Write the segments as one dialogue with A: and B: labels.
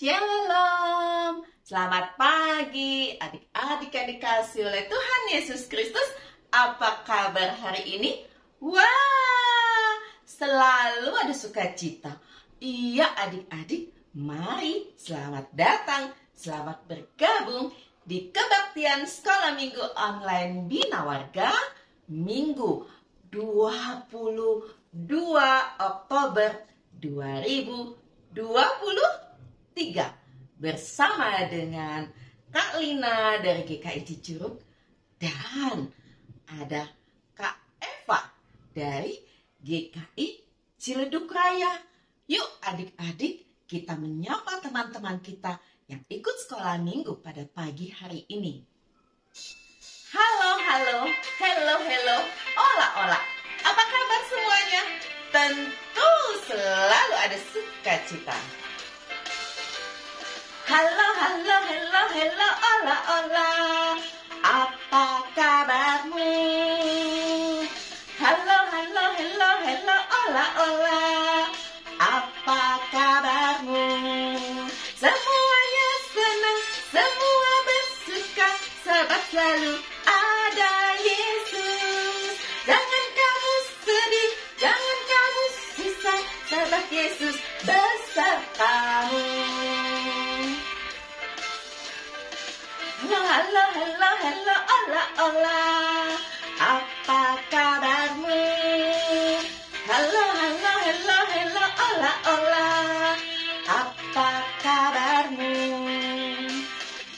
A: Shalom, selamat pagi adik-adik yang dikasihi oleh Tuhan Yesus Kristus. Apa kabar hari ini? Wah, selalu ada sukacita. Iya adik-adik, mari selamat datang, selamat bergabung di kebaktian Sekolah Minggu Online Bina Warga Minggu 22 Oktober 2023 bersama dengan Kak Lina dari GKI Cicurug dan ada Kak Eva dari GKI Ciledug Raya. Yuk adik-adik, kita menyapa teman-teman kita yang ikut sekolah minggu pada pagi hari ini. Halo, hello, hola. Apa kabar semuanya? Tentu selalu ada sukacita. Halo, hola. Apa kabarmu? Halo, hola. Apa kabarmu? Semuanya senang, semua bersuka, sebab selalu ada Yesus. Jangan kamu sedih, jangan kamu susah, sebab Yesus besertamu. Halo, hola. Apa kabarmu? Halo, hola. Apa kabarmu?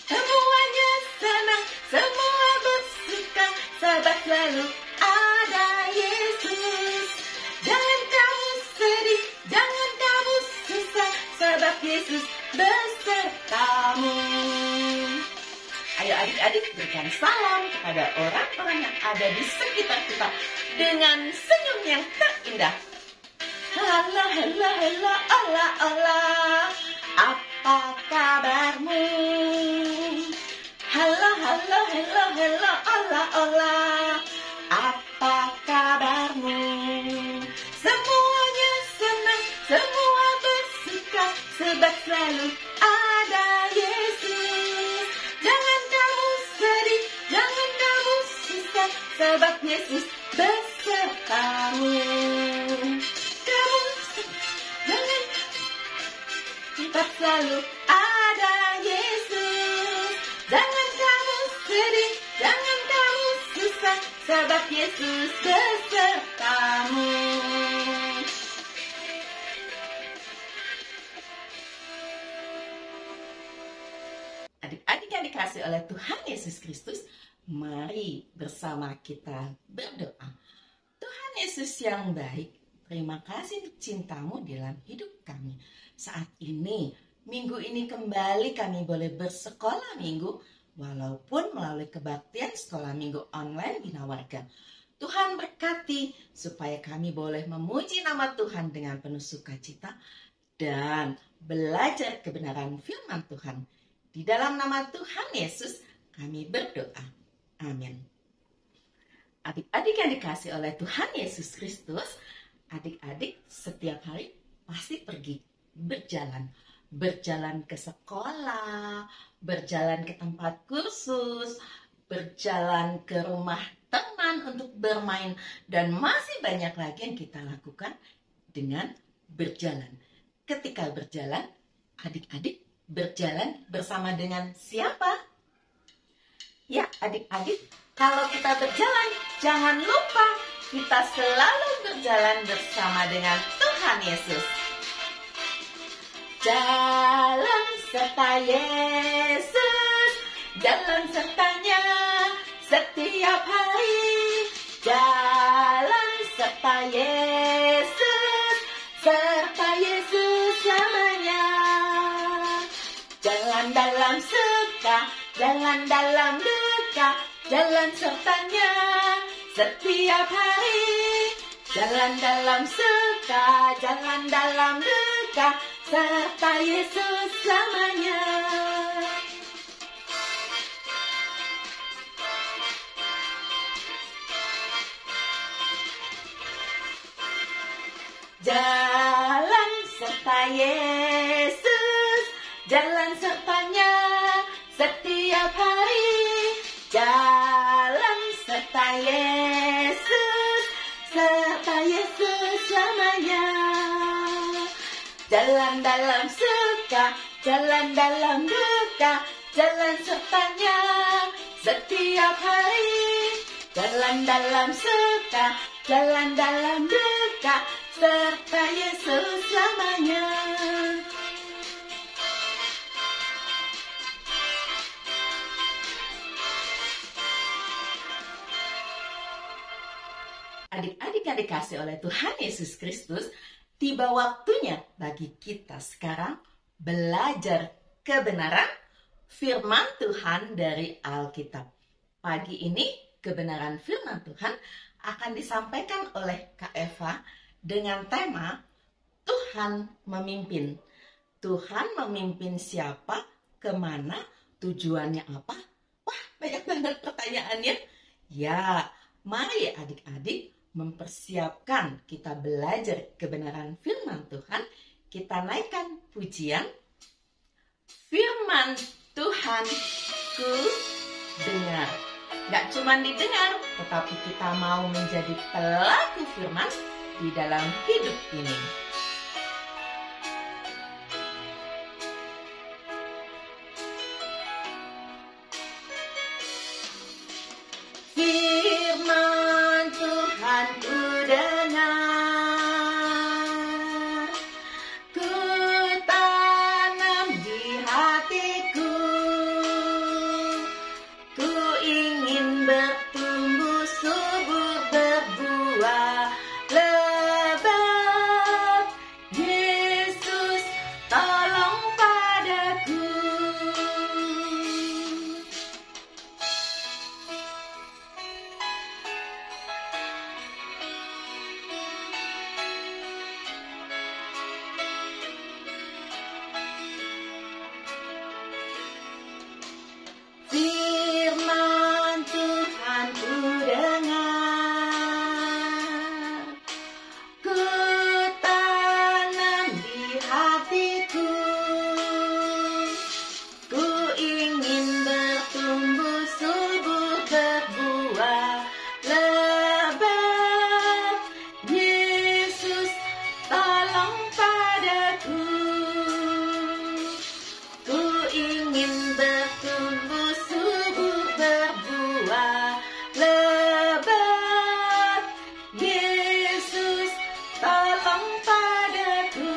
A: Semuanya senang, semua bersuka, sebab selalu ada Yesus. Jangan kamu sedih, jangan kamu susah, sebab Yesus besertamu. Ayo adik-adik, berikan salam kepada orang-orang yang ada di sekitar kita dengan senyum yang terindah. Halo, hola. Apa kabarmu? Halo, hola. Apa kabarmu? Semuanya senang, semua bersuka, sebab selalu ada Yesus. Jangan kamu sedih, jangan kamu susah, sebab Yesus besertamu. Kamu jangan, sebab selalu ada Yesus. Jangan kamu sedih, jangan kamu susah, sebab Yesus besertamu. Adik-adik yang dikasihi oleh Tuhan Yesus Kristus, mari bersama kita berdoa. Tuhan Yesus yang baik, terima kasih untuk cintamu dalam hidup kami. Saat ini, minggu ini kembali kami boleh bersekolah minggu, walaupun melalui kebaktian sekolah minggu online Bina Warga. Tuhan berkati supaya kami boleh memuji nama Tuhan dengan penuh sukacita dan belajar kebenaran firman Tuhan. Di dalam nama Tuhan Yesus kami berdoa. Amin. Adik-adik yang dikasihi oleh Tuhan Yesus Kristus, adik-adik setiap hari pasti pergi berjalan. Berjalan ke sekolah, berjalan ke tempat kursus, berjalan ke rumah teman untuk bermain, dan masih banyak lagi yang kita lakukan dengan berjalan. Ketika berjalan, adik-adik berjalan bersama dengan siapa? Ya adik-adik, kalau kita berjalan, jangan lupa kita selalu berjalan bersama dengan Tuhan Yesus. Jalan serta Yesus, jalan sertanya setiap hari. Jalan serta Yesus, serta Yesus selamanya. Jalan dalam suka, jalan dalam duka, jalan sertanya setiap hari. Jalan dalam suka, jalan dalam duka, serta Yesus selamanya. Jalan serta Yesus, jalan Yesus, serta Yesus selamanya. Jalan dalam suka, jalan dalam duka, jalan sertanya setiap hari. Jalan dalam suka, jalan dalam duka, serta Yesus selamanya. Adik-adik yang dikasih oleh Tuhan Yesus Kristus, tiba waktunya bagi kita sekarang belajar kebenaran firman Tuhan dari Alkitab. Pagi ini kebenaran firman Tuhan akan disampaikan oleh Kak Eva dengan tema Tuhan memimpin. Tuhan memimpin siapa, kemana, tujuannya apa? Wah, banyak banget pertanyaannya. Ya, mari adik-adik mempersiapkan kita belajar kebenaran firman Tuhan. Kita naikkan pujian. Firman Tuhan ku dengar. Gak cuma didengar, tetapi kita mau menjadi pelaku firman di dalam hidup ini. Firman Tuhan ku dengar, ku tanam di hatiku, ku ingin bertumbuh subur berbuah lebat. Yesus tolong padaku. Firman Tuhan ku dengar, ku tanam di hatiku, ku ingin bertumbuh subur berbuah lebat. Yesus tolong padaku, ku ingin bertumbuh subur berbuah lebat. Yesus tolong padaku.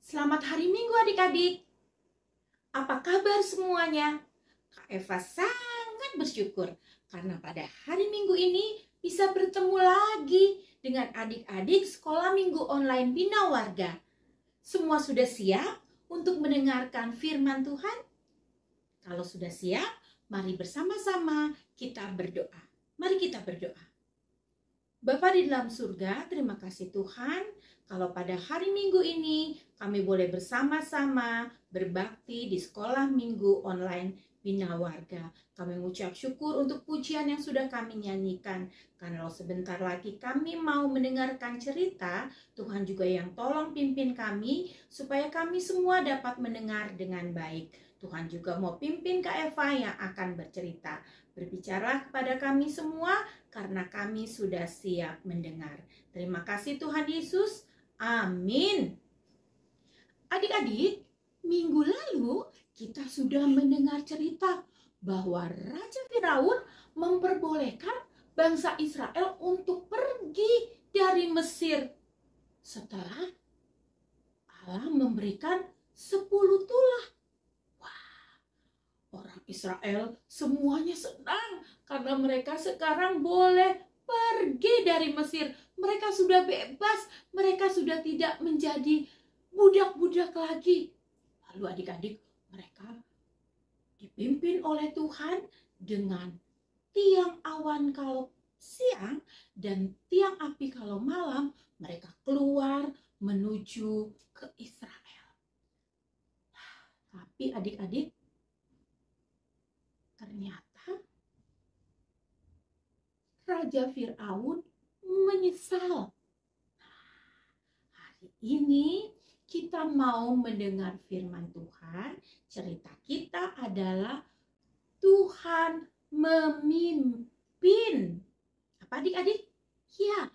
B: Selamat hari Minggu adik-adik. Apa kabar semuanya? Kak Eva sangat bersyukur karena pada hari Minggu ini bisa bertemu lagi dengan adik-adik sekolah minggu online Bina Warga. Semua sudah siap untuk mendengarkan firman Tuhan? Kalau sudah siap, mari bersama-sama kita berdoa. Mari kita berdoa. Bapa di dalam surga, terima kasih Tuhan kalau pada hari Minggu ini kami boleh bersama-sama berbakti di sekolah minggu online Bina Warga. Kami mengucap syukur untuk pujian yang sudah kami nyanyikan. Karena sebentar lagi kami mau mendengarkan cerita, Tuhan juga yang tolong pimpin kami supaya kami semua dapat mendengar dengan baik. Tuhan juga mau pimpin Kak Eva yang akan bercerita. Berbicara kepada kami semua karena kami sudah siap mendengar. Terima kasih Tuhan Yesus. Amin. Adik-adik, minggu lalu kita sudah mendengar cerita bahwa Raja Firaun memperbolehkan bangsa Israel untuk pergi dari Mesir setelah Allah memberikan 10 tulah. Orang Israel semuanya senang karena mereka sekarang boleh pergi dari Mesir. Mereka sudah bebas, mereka sudah tidak menjadi budak-budak lagi. Lalu adik-adik, mereka dipimpin oleh Tuhan dengan tiang awan kalau siang dan tiang api kalau malam. Mereka keluar menuju ke Israel. Tapi adik-adik, ternyata Raja Firaun menyesal. Hari ini kita mau mendengar firman Tuhan. Cerita kita adalah Tuhan memimpin. Apa adik-adik? Ya,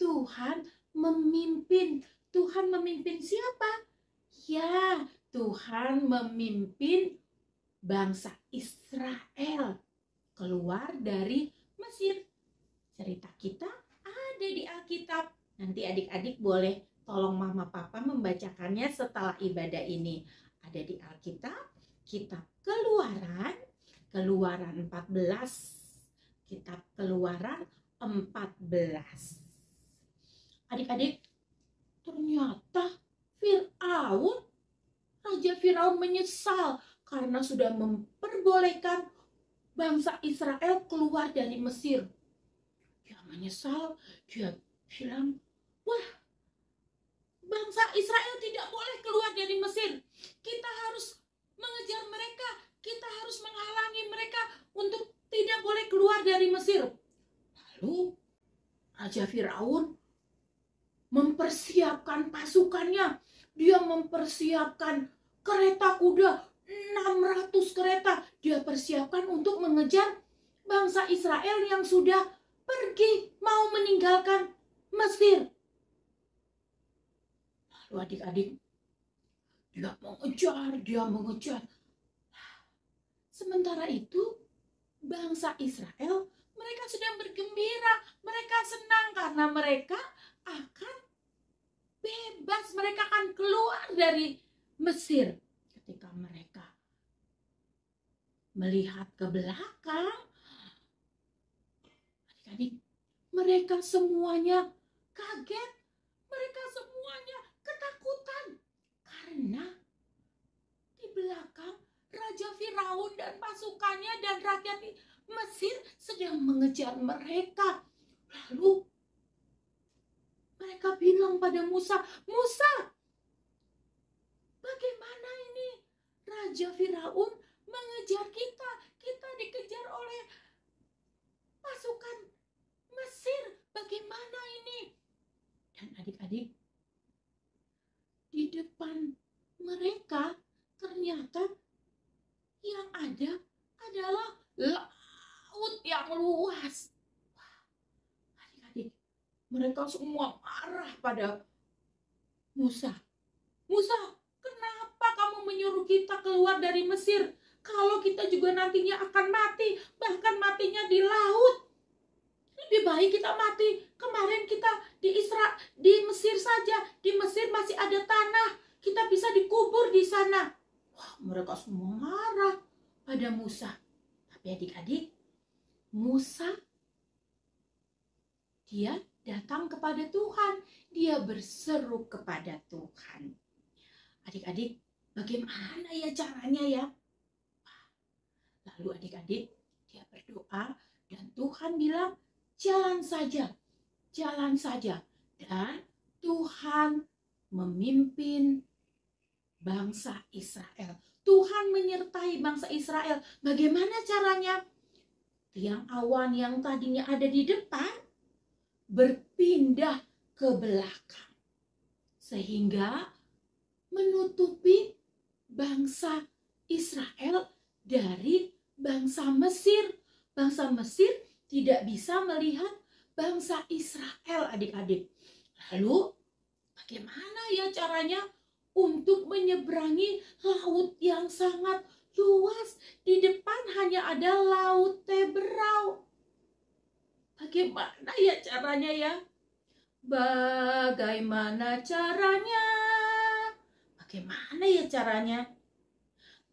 B: Tuhan memimpin. Tuhan memimpin siapa? Ya, Tuhan memimpin bangsa Israel keluar dari Mesir. Cerita kita ada di Alkitab. Nanti adik-adik boleh tolong mama papa membacakannya setelah ibadah ini. Ada di Alkitab, kitab Keluaran 14. Kitab Keluaran 14. Adik-adik, ternyata Raja Firaun menyesal karena sudah memperbolehkan bangsa Israel keluar dari Mesir. Dia menyesal, dia bilang, wah, bangsa Israel tidak boleh keluar dari Mesir. Kita harus mengejar mereka, kita harus menghalangi mereka untuk tidak boleh keluar dari Mesir. Lalu Raja Firaun mempersiapkan pasukannya. Dia mempersiapkan kereta kuda, 600 kereta. Dia persiapkan untuk mengejar bangsa Israel yang sudah pergi mau meninggalkan Mesir. Lalu adik-adik, dia mengejar. Sementara itu, bangsa Israel, mereka sedang bergembira, mereka senang karena mereka akan bebas, mereka akan keluar dari Mesir. Ketika mereka melihat ke belakang, adik-adik, mereka semuanya kaget, mereka semuanya ketakutan karena di belakang Raja Firaun dan pasukannya dan rakyat Mesir sedang mengejar mereka. Lalu mereka bilang pada Musa, Musa, bagaimana ini? Raja Firaun mengejar kita. Kita dikejar oleh pasukan Mesir. Bagaimana ini? Dan adik-adik, di depan mereka ternyata yang ada adalah laut yang luas. Adik-adik, mereka semua marah pada Musa. Musa, kenapa kamu menyuruh kita keluar dari Mesir? Kalau kita juga nantinya akan mati, bahkan matinya di laut. Lebih baik kita mati. Kemarin kita di Mesir saja. Di Mesir masih ada tanah. Kita bisa dikubur di sana. Wah, mereka semua marah pada Musa. Tapi adik-adik, Musa, dia datang kepada Tuhan. Dia berseru kepada Tuhan. Adik-adik, bagaimana ya caranya ya? Lalu adik-adik, dia berdoa dan Tuhan bilang, jalan saja. Dan Tuhan memimpin bangsa Israel. Tuhan menyertai bangsa Israel. Bagaimana caranya? Tiang awan yang tadinya ada di depan berpindah ke belakang. Sehingga menutupi bangsa Israel dari bangsa Mesir. Bangsa Mesir tidak bisa melihat bangsa Israel, adik-adik. Lalu bagaimana ya caranya untuk menyeberangi laut yang sangat luas? Di depan hanya ada laut Teberau. Bagaimana ya caranya ya? Bagaimana caranya? Bagaimana ya caranya?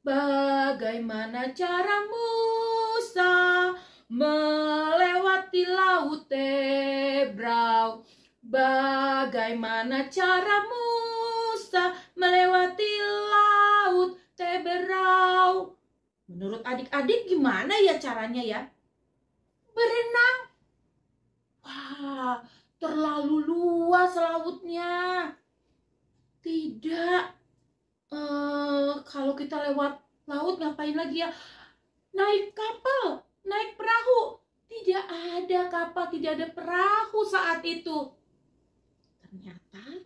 B: Bagaimana cara Musa melewati laut Teberau? Bagaimana cara Musa melewati laut Teberau? Menurut adik-adik gimana ya caranya ya? Berenang. Wah, terlalu luas lautnya. Tidak. Kalau kita lewat laut ngapain lagi ya? Naik kapal, naik perahu. Tidak ada kapal, tidak ada perahu saat itu. Ternyata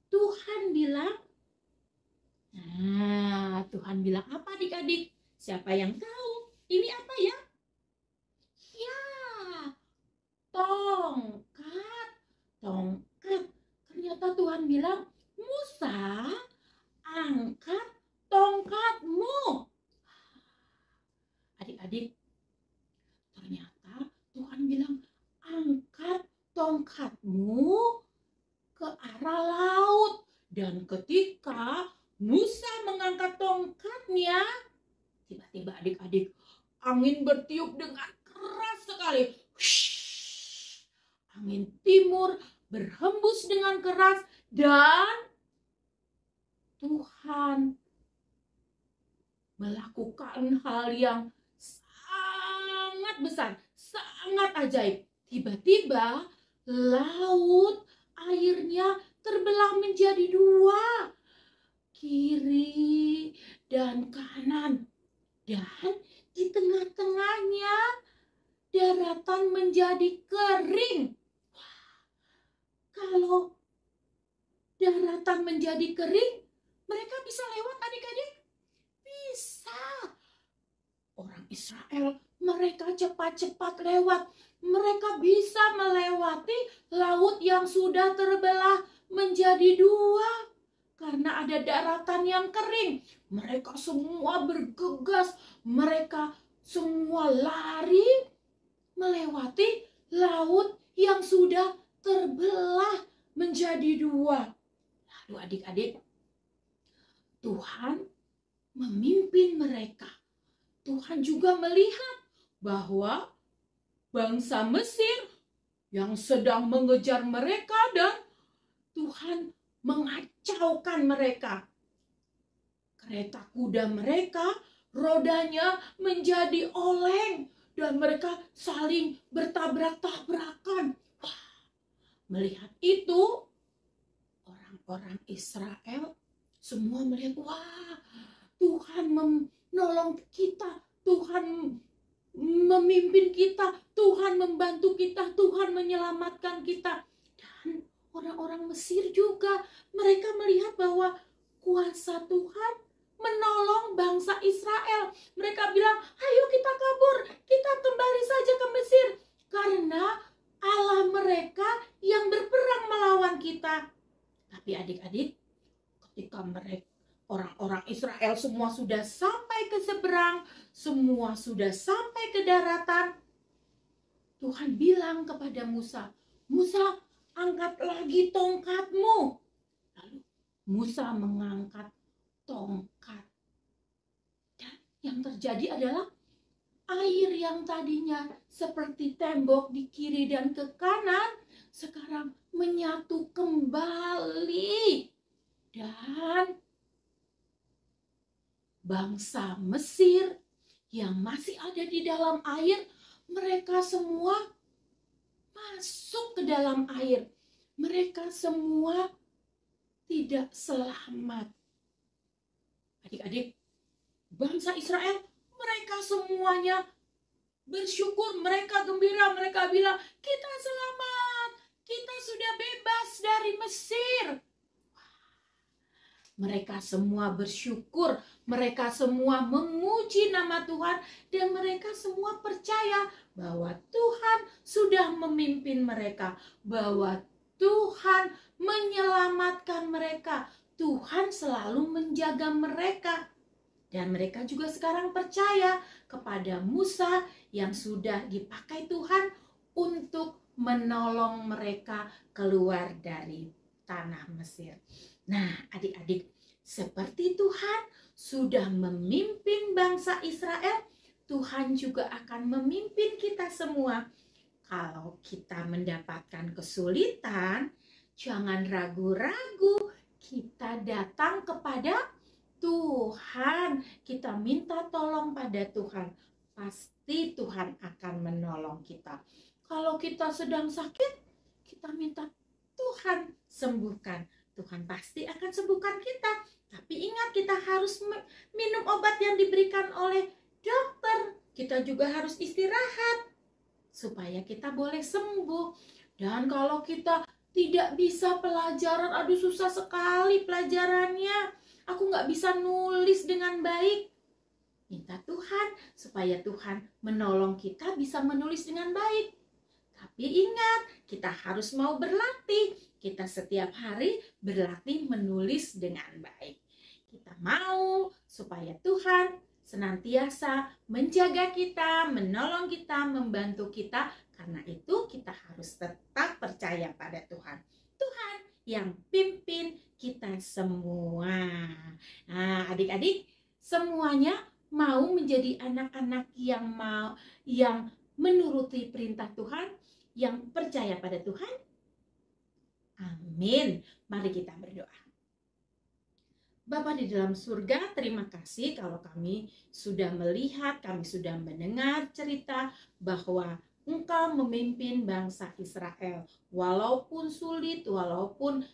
B: Tuhan bilang, Tuhan bilang apa adik-adik? Siapa yang tahu? Ini apa ya? Ya, tongkat. Tongkat. Ternyata Tuhan bilang, Musa, angkat tongkatmu. Adik-adik, ternyata Tuhan bilang, angkat tongkatmu ke arah laut. Dan ketika Musa mengangkat tongkatnya, tiba-tiba adik-adik, angin bertiup dengan keras sekali. Angin timur berhembus dengan keras dan Tuhan melakukan hal yang sangat besar, sangat ajaib. Tiba-tiba laut airnya terbelah menjadi dua, kiri dan kanan. Dan di tengah-tengahnya daratan menjadi kering. Kalau daratan menjadi kering, mereka bisa lewat adik-adik? Bisa. Orang Israel, mereka cepat-cepat lewat. Mereka bisa melewati laut yang sudah terbelah menjadi dua. Karena ada daratan yang kering. Mereka semua bergegas. Mereka semua lari melewati laut yang sudah terbelah menjadi dua. Lalu adik-adik, Tuhan memimpin mereka. Tuhan juga melihat bahwa bangsa Mesir yang sedang mengejar mereka dan Tuhan mengacaukan mereka. Kereta kuda mereka, rodanya menjadi oleng dan mereka saling bertabrak-tabrakan. Melihat itu, orang-orang Israel semua melihat, wah, Tuhan menolong kita, Tuhan memimpin kita, Tuhan membantu kita, Tuhan menyelamatkan kita. Dan orang-orang Mesir juga, mereka melihat bahwa kuasa Tuhan menolong bangsa Israel. Mereka bilang, ayo kita kabur, kita kembali saja ke Mesir. Karena Allah mereka yang berperang melawan kita. Tapi adik-adik, ketika mereka orang-orang Israel semua sudah sampai ke seberang, semua sudah sampai ke daratan, Tuhan bilang kepada Musa, Musa, angkat lagi tongkatmu. Lalu Musa mengangkat tongkat. Dan yang terjadi adalah air yang tadinya seperti tembok di kiri dan ke kanan, sekarang menyatu kembali. Dan bangsa Mesir yang masih ada di dalam air, mereka semua masuk ke dalam air. Mereka semua tidak selamat. Adik-adik, bangsa Israel, mereka semuanya bersyukur, mereka gembira, mereka bilang, kita selamat, kita sudah bebas dari Mesir. Mereka semua bersyukur, mereka semua memuji nama Tuhan, dan mereka semua percaya bahwa Tuhan sudah memimpin mereka, bahwa Tuhan menyelamatkan mereka, Tuhan selalu menjaga mereka. Dan mereka juga sekarang percaya kepada Musa yang sudah dipakai Tuhan untuk menolong mereka keluar dari tanah Mesir. Nah, adik-adik, seperti Tuhan sudah memimpin bangsa Israel, Tuhan juga akan memimpin kita semua. Kalau kita mendapatkan kesulitan, jangan ragu-ragu, kita datang kepada Tuhan, kita minta tolong pada Tuhan. Pasti Tuhan akan menolong kita. Kalau kita sedang sakit, kita minta Tuhan sembuhkan. Tuhan pasti akan sembuhkan kita. Tapi ingat, kita harus minum obat yang diberikan oleh dokter. Kita juga harus istirahat. supaya kita boleh sembuh. Dan kalau kita tidak bisa pelajaran, aduh susah sekali pelajarannya, aku nggak bisa nulis dengan baik. Minta Tuhan supaya Tuhan menolong kita bisa menulis dengan baik. Tapi ingat, kita harus mau berlatih. Kita setiap hari berlatih menulis dengan baik. Kita mau supaya Tuhan senantiasa menjaga kita, menolong kita, membantu kita. Karena itu kita harus tetap percaya pada Tuhan. Tuhan yang pimpin kita semua. Nah, adik-adik semuanya mau menjadi anak-anak yang menuruti perintah Tuhan, yang percaya pada Tuhan? Amin. Mari kita berdoa. Bapa di dalam surga, terima kasih kalau kami sudah melihat, kami sudah mendengar cerita bahwa Engkau memimpin bangsa Israel. Walaupun sulit, walaupun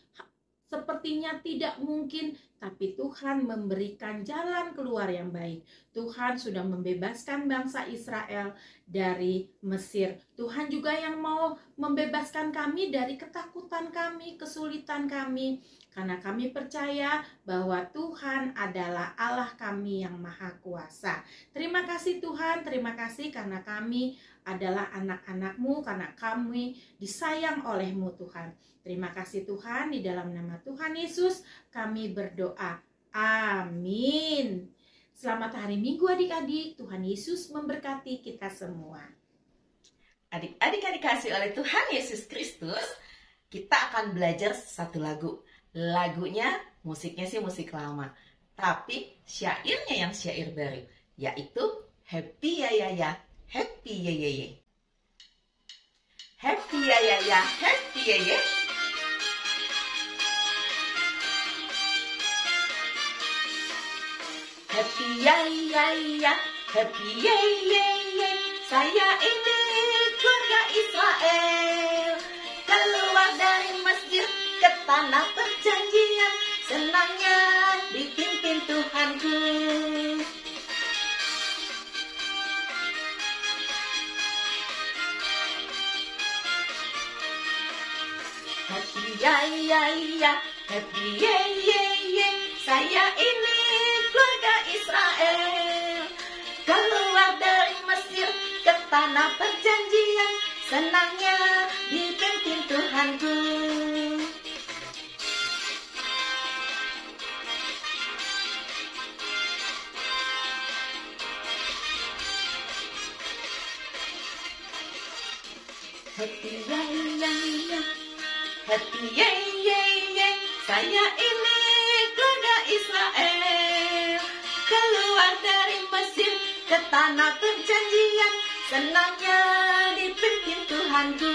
B: sepertinya tidak mungkin, tapi Tuhan memberikan jalan keluar yang baik. Tuhan sudah membebaskan bangsa Israel dari Mesir. Tuhan juga yang mau membebaskan kami dari ketakutan kami, kesulitan kami. Karena kami percaya bahwa Tuhan adalah Allah kami yang Maha Kuasa. Terima kasih Tuhan, terima kasih karena kami adalah anak-anak-Mu, karena kami disayang oleh-Mu Tuhan. Terima kasih Tuhan, di dalam nama Tuhan Yesus kami berdoa. Amin. Selamat hari Minggu adik-adik, Tuhan Yesus memberkati kita semua.
A: Adik-adik yang dikasih oleh Tuhan Yesus Kristus, kita akan belajar satu lagu. Lagunya, musiknya sih musik lama, tapi syairnya yang syair baru, yaitu Happy Ya Ya Ya, Happy Ya Ya Ya. Happy Ya Ya Ya, Happy Ya Ya. Happy Ya Ya Ya, Happy Ya Ya Ya. Saya ini keluarga Israel, keluar dari Mesir ke tanah perjanjian, senangnya dipimpin Tuhanku. Happy ya ya ya, happy ya ya ya. Saya ini keluarga Israel, keluar dari Mesir ke tanah perjanjian, senangnya dipimpin Tuhanku. Happy ya ya ya, happy ya ya ya. Saya ini keluarga Israel, keluar dari Mesir ke tanah perjanjian, senangnya dipimpin Tuhanku.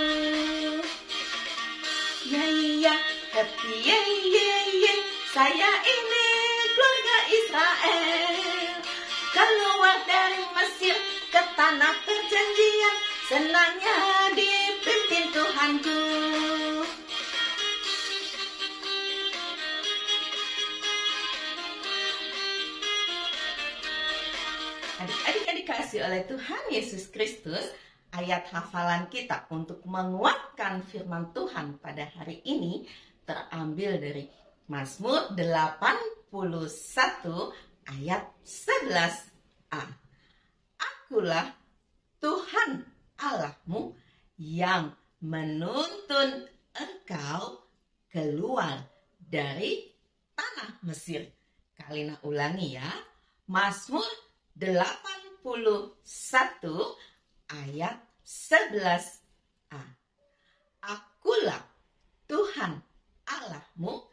A: Ya ya, happy ya ya ya. Saya ini keluarga Israel, keluar dari Mesir ke tanah perjanjian, senangnya dipimpin Tuhanku. Adik-adik yang dikasih oleh Tuhan Yesus Kristus, ayat hafalan kita untuk menguatkan firman Tuhan pada hari ini terambil dari Mazmur 81 ayat 11a. Akulah Tuhan Allahmu yang menuntun engkau keluar dari tanah Mesir. Kalina ulangi ya. Mazmur 81 ayat 11a. Akulah Tuhan Allahmu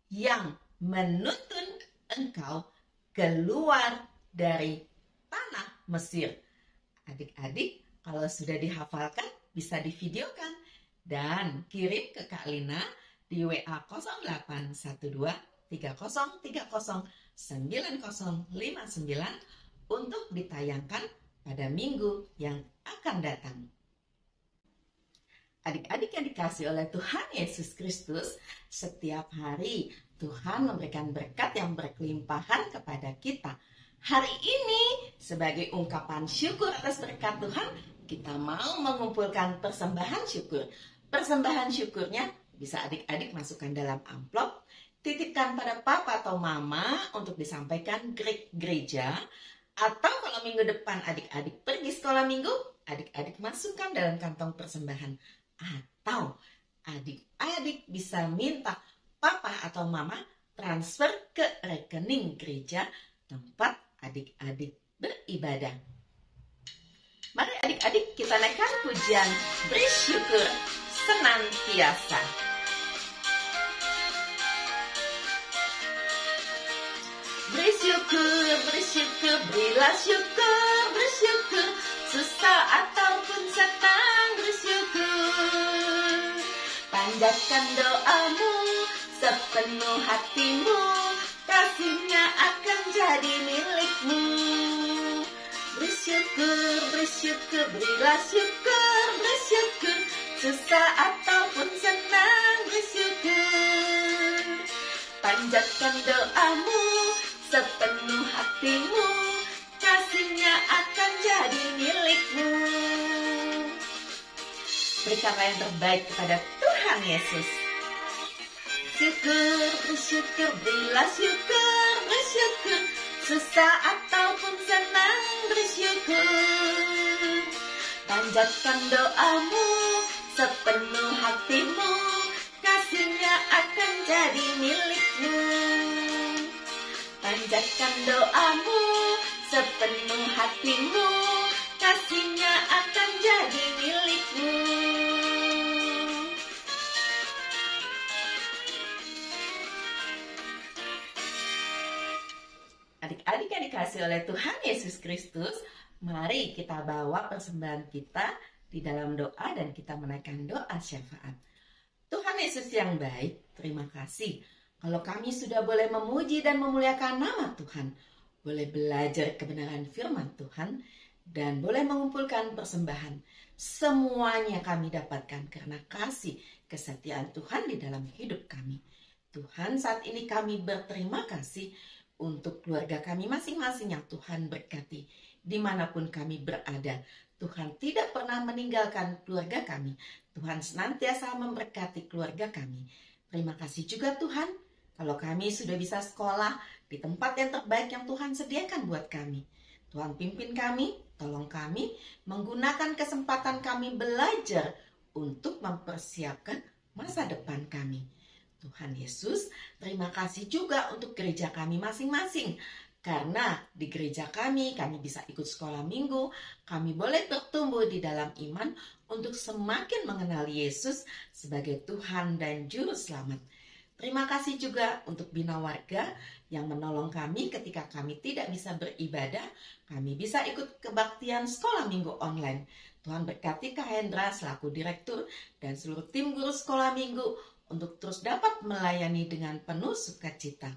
A: yang menuntun engkau keluar dari tanah Mesir. Adik-adik, kalau sudah dihafalkan, bisa divideokan dan kirim ke Kak Lina di WA 0812 3030 9059 untuk ditayangkan pada minggu yang akan datang. Adik-adik yang dikasih oleh Tuhan Yesus Kristus, setiap hari Tuhan memberikan berkat yang berkelimpahan kepada kita. Hari ini, sebagai ungkapan syukur atas berkat Tuhan, kita mau mengumpulkan persembahan syukur. Persembahan syukurnya bisa adik-adik masukkan dalam amplop, titipkan pada papa atau mama untuk disampaikan gereja. Atau kalau minggu depan adik-adik pergi sekolah minggu, adik-adik masukkan dalam kantong persembahan. Atau adik-adik bisa minta papa atau mama transfer ke rekening gereja tempat adik-adik beribadah. Mari adik-adik kita naikkan pujian bersyukur senantiasa. Bersyukur, bersyukur, berilah syukur, bersyukur, susah ataupun senang bersyukur. Panjatkan doamu sepenuh hatimu, kasihnya akan jadi milikmu. Bersyukur, bersyukur, berilah syukur, bersyukur, susah ataupun senang bersyukur. Panjatkan doamu sepenuh hatimu, kasihnya akan jadi milikmu. Berikanlah yang terbaik kepada Tuhan Yesus. Syukur, bersyukur, berilah syukur, bersyukur, susah ataupun senang bersyukur. Panjatkan doamu sepenuh hatimu, kasihnya akan jadi milikmu. Panjatkan doamu sepenuh hatimu, kasihnya akan jadi milikmu. Adik-adik yang dikasihi oleh Tuhan Yesus Kristus, mari kita bawa persembahan kita di dalam doa dan kita menaikkan doa syafaat. Tuhan Yesus yang baik, terima kasih kalau kami sudah boleh memuji dan memuliakan nama Tuhan, boleh belajar kebenaran firman Tuhan, dan boleh mengumpulkan persembahan. Semuanya kami dapatkan karena kasih kesetiaan Tuhan di dalam hidup kami. Tuhan, saat ini kami berterima kasih untuk keluarga kami masing-masing yang Tuhan berkati. Dimanapun kami berada, Tuhan tidak pernah meninggalkan keluarga kami. Tuhan senantiasa memberkati keluarga kami. Terima kasih juga Tuhan, kalau kami sudah bisa sekolah di tempat yang terbaik yang Tuhan sediakan buat kami. Tuhan pimpin kami, tolong kami menggunakan kesempatan kami belajar untuk mempersiapkan masa depan kami. Tuhan Yesus, terima kasih juga untuk gereja kami masing-masing. Karena di gereja kami bisa ikut sekolah minggu, kami boleh bertumbuh di dalam iman untuk semakin mengenal Yesus sebagai Tuhan dan Juru Selamat. Terima kasih juga untuk Bina Warga yang menolong kami ketika kami tidak bisa beribadah, kami bisa ikut kebaktian sekolah minggu online. Tuhan berkati Kak Hendra selaku direktur dan seluruh tim guru sekolah minggu untuk terus dapat melayani dengan penuh sukacita.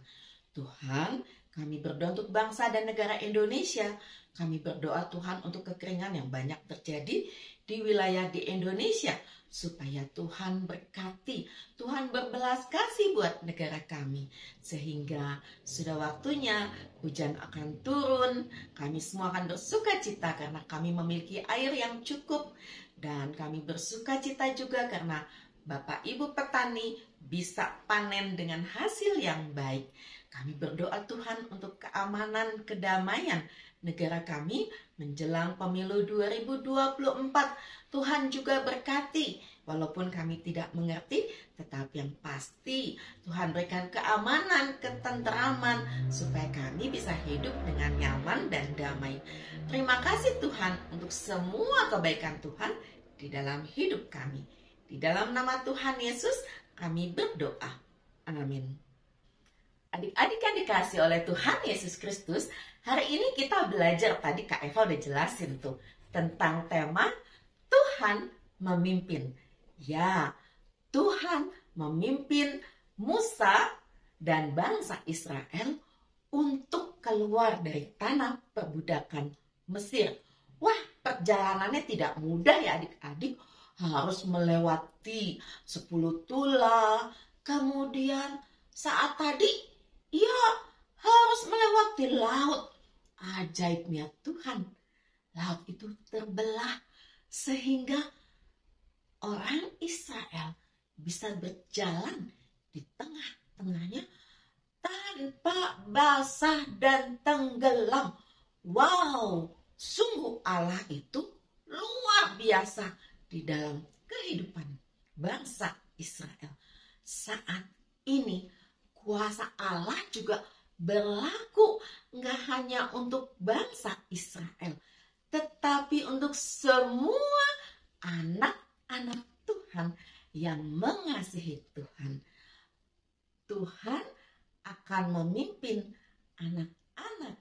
A: Tuhan, kami berdoa untuk bangsa dan negara Indonesia. Kami berdoa Tuhan untuk kekeringan yang banyak terjadi di wilayah di Indonesia, supaya Tuhan berkati, Tuhan berbelas kasih buat negara kami. Sehingga sudah waktunya hujan akan turun, kami semua akan bersukacita karena kami memiliki air yang cukup. Dan kami bersukacita juga karena Bapak Ibu petani bisa panen dengan hasil yang baik. Kami berdoa Tuhan untuk keamanan, kedamaian negara kami menjelang pemilu 2024. Tuhan juga berkati, walaupun kami tidak mengerti, tetapi yang pasti Tuhan berikan keamanan, ketenteraman, supaya kami bisa hidup dengan nyaman dan damai. Terima kasih Tuhan untuk semua kebaikan Tuhan di dalam hidup kami. Di dalam nama Tuhan Yesus kami berdoa. Amin. Adik-adik yang dikasihi oleh Tuhan Yesus Kristus, hari ini kita belajar, tadi Kak Eva udah jelasin tuh, tentang tema Tuhan memimpin. Ya, Tuhan memimpin Musa dan bangsa Israel untuk keluar dari tanah perbudakan Mesir. Wah, perjalanannya tidak mudah ya adik-adik. Harus melewati 10 tula. Kemudian saat tadi, ya harus melewati laut. Ajaibnya Tuhan, laut itu terbelah sehingga orang Israel bisa berjalan di tengah-tengahnya tanpa basah dan tenggelam. Wow, sungguh Allah itu luar biasa di dalam kehidupan bangsa Israel. Saat ini kuasa Allah juga berlaku nggak hanya untuk bangsa Israel, tetapi untuk semua anak-anak Tuhan yang mengasihi Tuhan. Tuhan akan memimpin anak-anak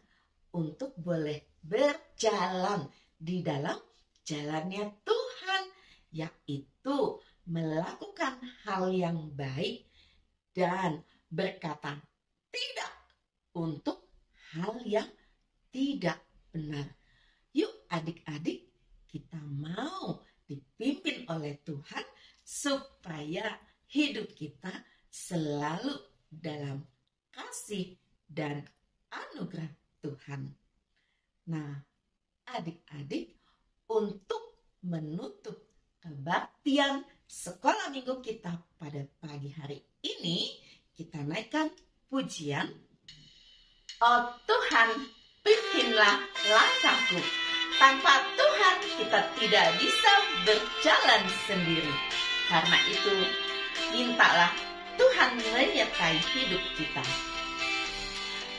A: untuk boleh berjalan di dalam jalannya Tuhan, yaitu melakukan hal yang baik dan berkata tidak untuk hal yang tidak benar. Yuk adik-adik, kita mau dipimpin oleh Tuhan supaya hidup kita selalu dalam kasih dan anugerah Tuhan. Nah, adik-adik, untuk menutup kebaktian sekolah minggu kita pada pagi hari ini, kita naikkan pujian. Oh Tuhan, pimpinlah langkahku. Tanpa Tuhan kita tidak bisa berjalan sendiri. Karena itu, mintalah Tuhan menyertai hidup kita.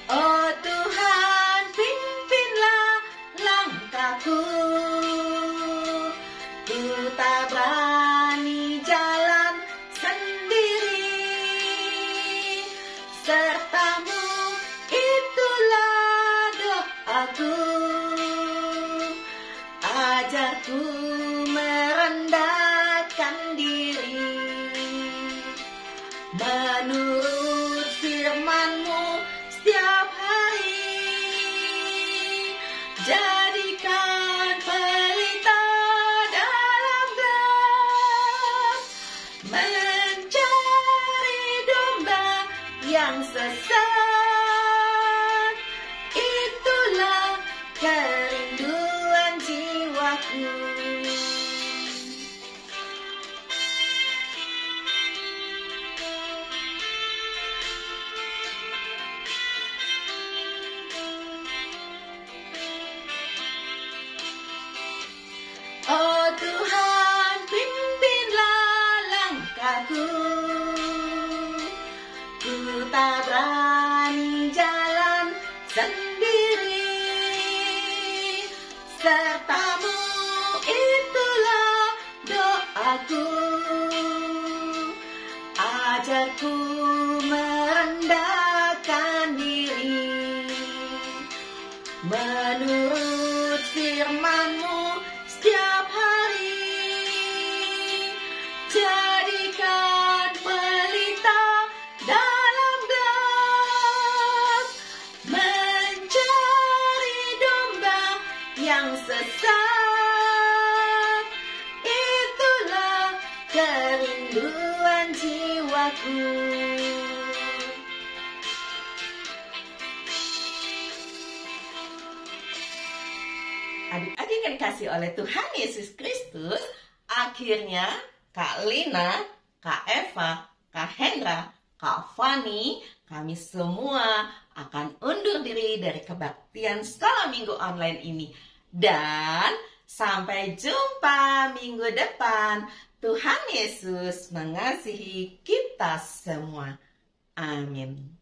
A: Oh Tuhan, pimpinlah langkahku. Ku tak berani jalan sendiri. Sertamu itulah doaku. Ajarku merendahkan diri, menurut firman-Mu setiap hari. Jadikan pelita dalam gelap, mencari domba yang sesat. Itulah kerinduan jiwaku. Oh Tuhan, pimpinlah langkahku. Ku tak berani jalan sendiri. Sertamu itulah doaku. Ajarku merendahkan diri, menurut firman-Mu setiap hari. Jadikan pelita dalam gelap, mencari domba yang sesat. Itulah kerinduan jiwaku. Adik-adik yang dikasih oleh Tuhan Yesus Kristus, akhirnya Kak Lina, Kak Eva, Kak Hendra, Kak Fani, kami semua akan undur diri dari kebaktian sekolah minggu online ini. Dan sampai jumpa minggu depan. Tuhan Yesus mengasihi kita semua. Amin.